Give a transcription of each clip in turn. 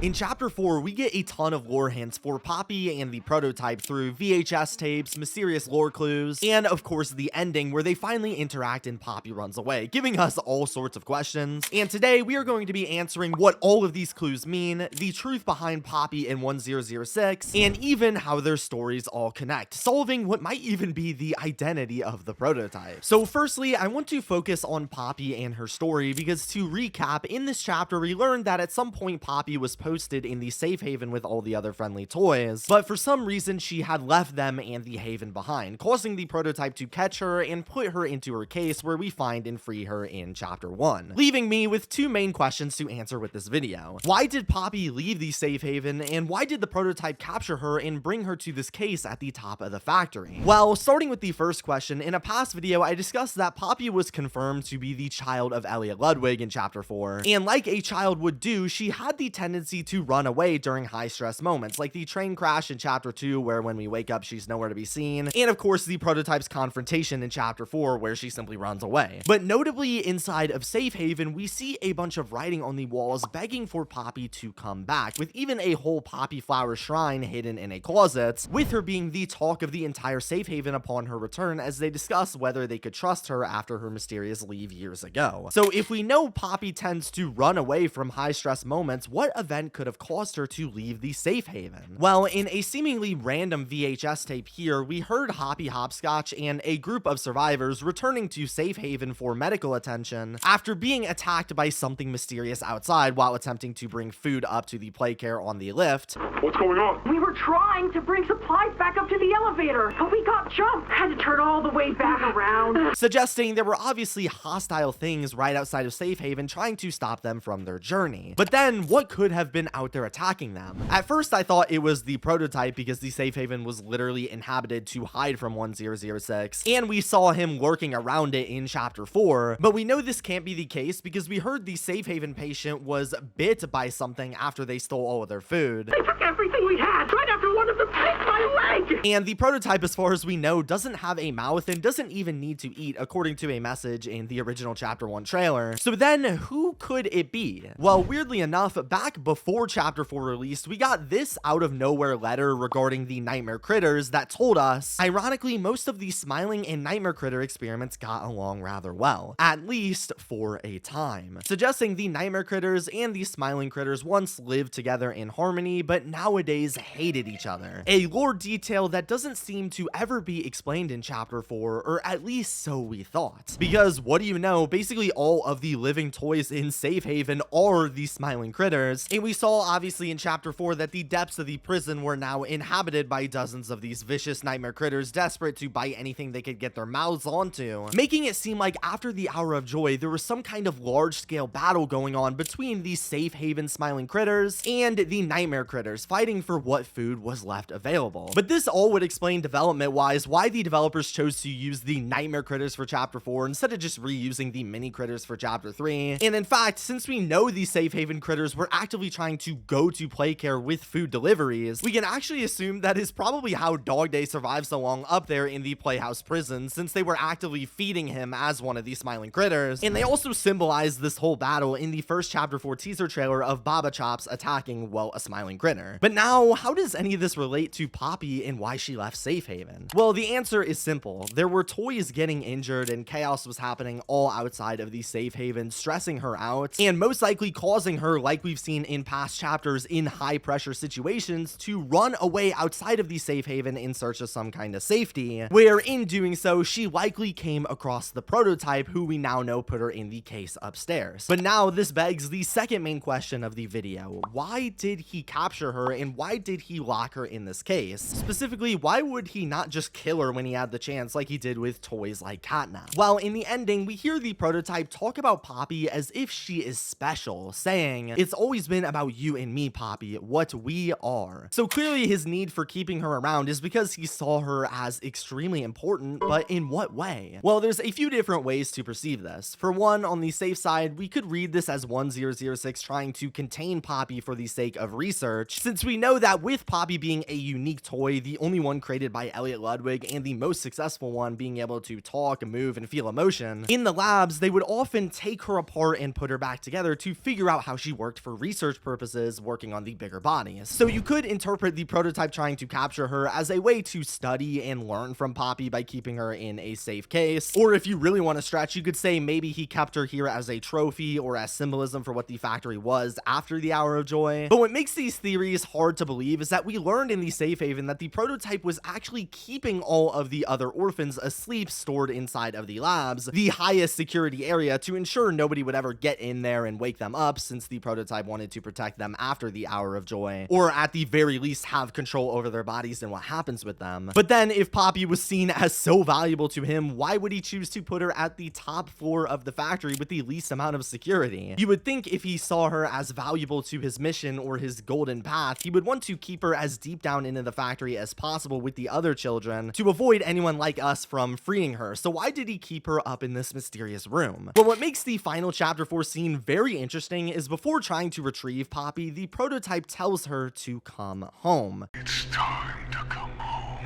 In Chapter 4, we get a ton of lore hints for Poppy and the prototype through VHS tapes, mysterious lore clues, and of course the ending where they finally interact and Poppy runs away, giving us all sorts of questions. And today we are going to be answering what all of these clues mean, the truth behind Poppy in 1006, and even how their stories all connect, solving what might even be the identity of the prototype. So firstly, I want to focus on Poppy and her story because, to recap, in this chapter we learned that at some point Poppy was posted in the safe haven with all the other friendly toys, but for some reason she had left them and the haven behind, causing the prototype to catch her and put her into her case, where we find and free her in Chapter 1, leaving me with two main questions to answer with this video. Why did Poppy leave the safe haven, and why did the prototype capture her and bring her to this case at the top of the factory? Well, starting with the first question, in a past video I discussed that Poppy was confirmed to be the child of Elliot Ludwig in Chapter 4, and like a child would do, she had the tendency to run away during high stress moments, like the train crash in Chapter 2 where when we wake up she's nowhere to be seen, and of course the prototype's confrontation in Chapter 4 where she simply runs away. But notably, inside of Safe Haven we see a bunch of writing on the walls begging for Poppy to come back, with even a whole poppy flower shrine hidden in a closet, with her being the talk of the entire Safe Haven upon her return as they discuss whether they could trust her after her mysterious leave years ago. So if we know Poppy tends to run away from high stress moments, what event could have caused her to leave the safe haven? Well, in a seemingly random VHS tape here, we heard Hoppy Hopscotch and a group of survivors returning to safe haven for medical attention after being attacked by something mysterious outside while attempting to bring food up to the play care on the lift. What's going on? We were trying to bring supplies back up to the elevator, but we got jumped. Had to turn all the way back around. Suggesting there were obviously hostile things right outside of safe haven trying to stop them from their journey. But then, what could have been out there attacking them? At first I thought it was the prototype because the safe haven was literally inhabited to hide from 1006, and we saw him lurking around it in Chapter 4, but we know this can't be the case because we heard the safe haven patient was bit by something after they stole all of their food. They took everything we had right after one of them bit my leg. And the prototype, as far as we know, doesn't have a mouth and doesn't even need to eat, according to a message in the original Chapter 1 trailer. So then, who could it be? Well, weirdly enough, back before Chapter 4 released, we got this out of nowhere letter regarding the nightmare critters that told us, ironically, most of the smiling and nightmare critter experiments got along rather well, at least for a time, suggesting the nightmare critters and the smiling critters once lived together in harmony, but nowadays hated each other. A lore detail that doesn't seem to ever be explained in Chapter 4, or at least so we thought. Because what do you know, basically all of the living toys in Safe Haven are the smiling critters, and we saw obviously in Chapter 4 that the depths of the prison were now inhabited by dozens of these vicious nightmare critters desperate to bite anything they could get their mouths onto, making it seem like after the Hour of Joy there was some kind of large-scale battle going on between the Safe Haven smiling critters and the nightmare critters, fighting for what food was left available. But this all would explain development-wise why the developers chose to use the nightmare critters for Chapter 4 instead of just reusing the mini critters for Chapter 3. And in fact, since we know the Safe Haven critters were actively trying to go to play care with food deliveries, we can actually assume that is probably how Dog Day survived so long up there in the Playhouse prison, since they were actively feeding him as one of these smiling critters. And they also symbolized this whole battle in the first Chapter 4 teaser trailer of Baba Chops attacking, well, a smiling critter. But now, how does any of this relate to Poppy and why she left Safe Haven? Well, the answer is simple. There were toys getting injured and chaos was happening all outside of the Safe Haven, stressing her out, and most likely causing her, like we've seen in past chapters in high pressure situations, to run away outside of the Safe Haven in search of some kind of safety, where in doing so, she likely came across the prototype, who we now know put her in the case upstairs. But now this begs the second main question of the video. Why did he capture her, and why did he lock her in this case? Specifically, why would he not just kill her when he had the chance like he did with toys like Catnap? Well, in the ending, we hear the prototype talk about Poppy as if she is special, saying, "It's always been about you and me, Poppy, what we are." So clearly his need for keeping her around is because he saw her as extremely important, but in what way? Well, there's a few different ways to perceive this. For one, on the safe side, we could read this as 1006 trying to contain Poppy for the sake of research, since we know that with Poppy being a unique toy, the only one created by Elliot Ludwig and the most successful one being able to talk, move, and feel emotion, in the labs they would often take her apart and put her back together to figure out how she worked for research purposes working on the bigger bodies. So you could interpret the prototype trying to capture her as a way to study and learn from Poppy by keeping her in a safe case. Or if you really want to stretch, you could say maybe he kept her here as a trophy or as symbolism for what the factory was after the Hour of Joy. But what makes these theories hard to believe is that we learned in the safe haven that the prototype was actually keeping all of the other orphans asleep, stored inside of the labs, the highest security area, to ensure nobody would ever get in there and wake them up, since the prototype wanted to protect them after the Hour of Joy, or at the very least have control over their bodies and what happens with them. But then if Poppy was seen as so valuable to him, why would he choose to put her at the top floor of the factory with the least amount of security? You would think if he saw her as valuable to his mission or his golden path, he would want to keep her as deep down into the factory as possible with the other children to avoid anyone like us from freeing her. So why did he keep her up in this mysterious room? Well, what makes the final chapter 4 scene very interesting is before trying to retrieve Poppy, the prototype tells her to come home. It's time to come home.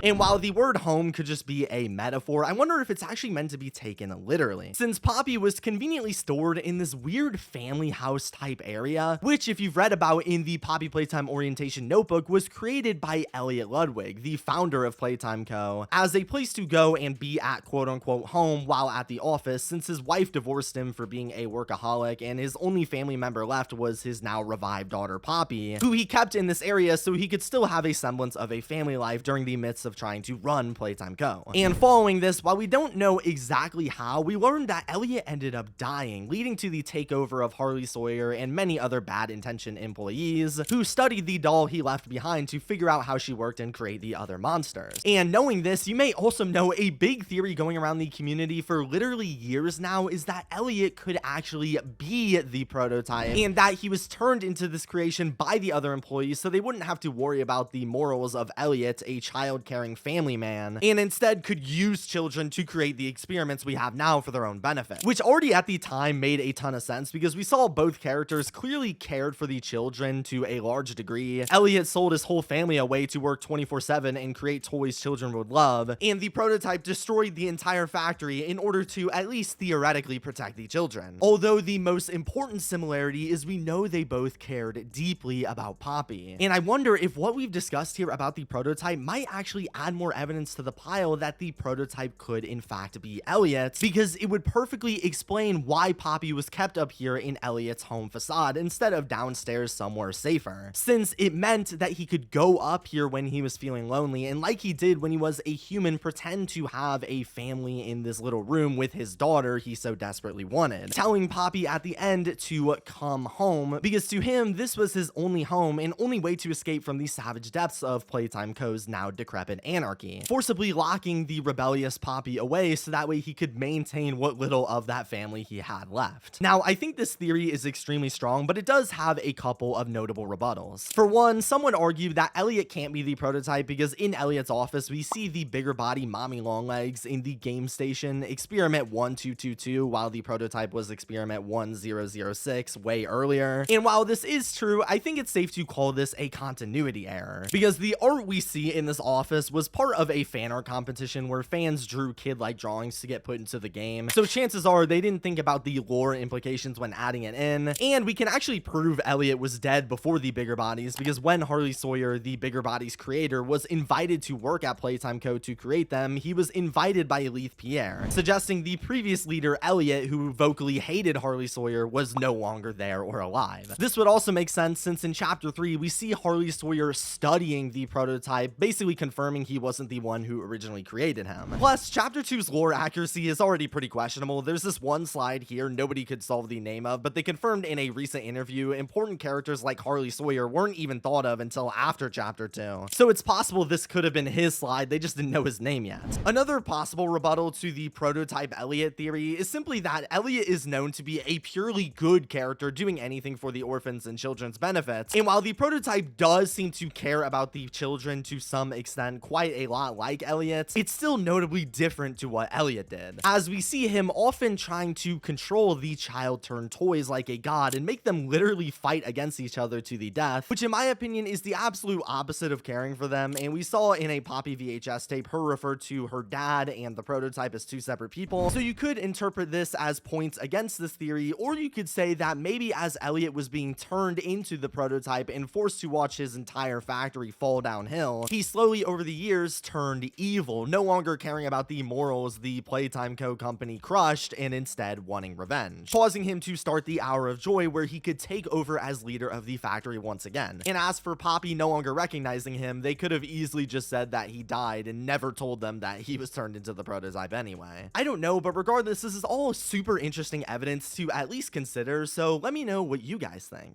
And while the word home could just be a metaphor, I wonder if it's actually meant to be taken literally, since Poppy was conveniently stored in this weird family house type area, which, if you've read about in the Poppy Playtime orientation notebook, was created by Elliot Ludwig, the founder of Playtime Co, as a place to go and be at quote-unquote home while at the office, since his wife divorced him for being a workaholic and his only family member left was his now revived daughter Poppy, who he kept in this area so he could still have a semblance of a family life during the midst of trying to run Playtime Co. And following this, while we don't know exactly how, we learned that Elliot ended up dying, leading to the takeover of Harley Sawyer and many other bad intentioned employees who studied the doll he left behind to figure out how she worked and create the other monsters. And knowing this, you may also know a big theory going around the community for literally years now is that Elliot could actually be the prototype, and that he was turned into this creation by the other employees so they wouldn't have to worry about the morals of Elliot, a child-caring family man, and instead could use children to create the experiments we have now for their own benefit, which already at the time made a ton of sense because we saw both characters clearly cared for the children to a large degree. Elliot sold his whole family away to work 24/7 and create toys children would love, and the prototype destroyed the entire factory in order to at least theoretically protect the children. Although the most important similarity is we know they both cared deeply about Poppy, and I wonder if what we've discussed here about the prototype might actually add more evidence to the pile that the prototype could in fact be Elliot, because it would perfectly explain why Poppy was kept up here in Elliot's home facade instead of downstairs somewhere safer, since it meant that he could go up here when he was feeling lonely, and like he did when he was a human, pretend to have a family in this little room with his daughter he so desperately wanted, telling Poppy at the end to come home, because to him this was his only home and only way to escape from the savage depths of Playtime Co's now decrepit anarchy, forcibly locking the rebellious Poppy away so that way he could maintain what little of that family he had left. Now, I think this theory is extremely strong, but it does have a couple of notable rebuttals. For one, some would argue that Elliot can't be the prototype because in Elliot's office we see the bigger body Mommy Longlegs in the game station experiment 1222 while the prototype was experiment 1006 way earlier. And while this is true, I think it's safe to call this a continuity error, because the art we see in this office was part of a fan art competition where fans drew kid-like drawings to get put into the game, so chances are they didn't think about the lore implications when adding it in. And we can actually prove Elliot was dead before the bigger bodies, because when Harley Sawyer, the bigger bodies creator, was invited to work at Playtime Co to create them, he was invited by Elith Pierre, suggesting the previous leader Elliot, who vocally hated Harley Sawyer, was no longer there or alive. This would also make sense since in chapter 3 we see Harley Sawyer studying the prototype, basically confirming he wasn't the one who originally created him. Plus, chapter 2's lore accuracy is already pretty questionable. There's this one slide here nobody could solve the name of, but they confirmed in a recent interview important characters like Harley Sawyer weren't even thought of until after chapter 2. So it's possible this could have been his slide, they just didn't know his name yet. Another possible rebuttal to the prototype Elliot theory is simply that Elliot is known to be a purely good character doing anything for the orphans and children's benefits, and while the prototype does seem to care about the children to some extent, them quite a lot like Elliot, it's still notably different to what Elliot did, as we see him often trying to control the child-turned toys like a god and make them literally fight against each other to the death, which in my opinion is the absolute opposite of caring for them. And we saw in a Poppy VHS tape her refer to her dad and the prototype as two separate people. So you could interpret this as points against this theory, or you could say that maybe as Elliot was being turned into the prototype and forced to watch his entire factory fall downhill, he slowly over the years turned evil, no longer caring about the morals the Playtime Co company crushed and instead wanting revenge, causing him to start the Hour of Joy where he could take over as leader of the factory once again. And as for Poppy no longer recognizing him, they could have easily just said that he died and never told them that he was turned into the prototype anyway. I don't know, but regardless, this is all super interesting evidence to at least consider, so let me know what you guys think.